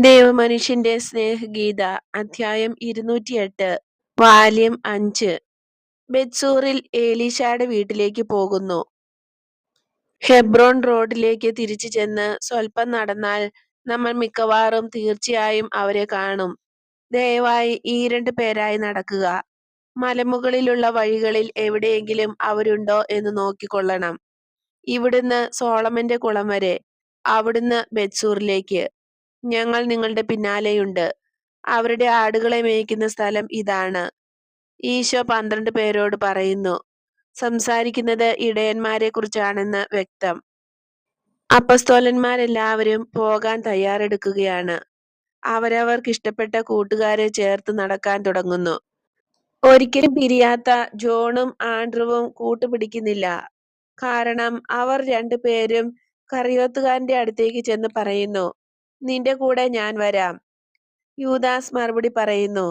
ദൈവമനുഷ്യന്റെ സ്നേഹഗീത അധ്യായം 208 വാല്യം 5 ബെത്സൂറിൽ ഏലീശായുടെ വീട്ടിലേക്ക് പോകുന്നു. ഹെബ്രോൻ റോഡിലേക്ക് തിരിച്ചു ചെന്ന് സ്വല്പം നടന്നാൽ നമ്മൾ മിക്കവാറും തീർച്ചയായും അവരെ കാണും. ദയവായി ഈ 2 പേരായി നടക്കുക. മലമുകളിലുള്ള വഴികളിൽ എവിടെയെങ്കിലും അവരുണ്ടോ എന്ന് നോക്കിക്കൊള്ളണം. ഇവിടുന്ന് സോളമന്റെ കുളം വരെ, അവിടുന്ന് ബെത്സൂറിലേക്ക്. ഞങ്ങൾ നിങ്ങളുടെ പിന്നാലെയുണ്ട്. അവരുടെ ആടുകളെ മേയ്ക്കുന്ന സ്ഥലം ഇതാണ്. ഈശോ 12 പേരോട് പറയുന്നു. സംസാരിക്കുന്നത് ഇടയന്മാരെ കുറിച്ചാണെന്ന് വ്യക്തം. അപ്പസ്തോലന്മാരെല്ലാവരും പോകാൻ തയ്യാറെടുക്കുകയാണ്. അവരവർക്കിഷ്ടപ്പെട്ട കൂട്ടുകാരെ ചേർത്ത് നടക്കാൻ തുടങ്ങുന്നു. ഒരിക്കലും പിരിയാത്ത ജോണും ആൻഡ്രുവും കൂട്ടുപിടിക്കുന്നില്ല. കാരണം അവർ 2 പേരും കറിയോത്തുകാരന്റെ അടുത്തേക്ക് ചെന്ന് പറയുന്നു, നിന്റെ കൂടെ ഞാൻ വരാം. യൂദാസ് മറുപടി പറയുന്നു,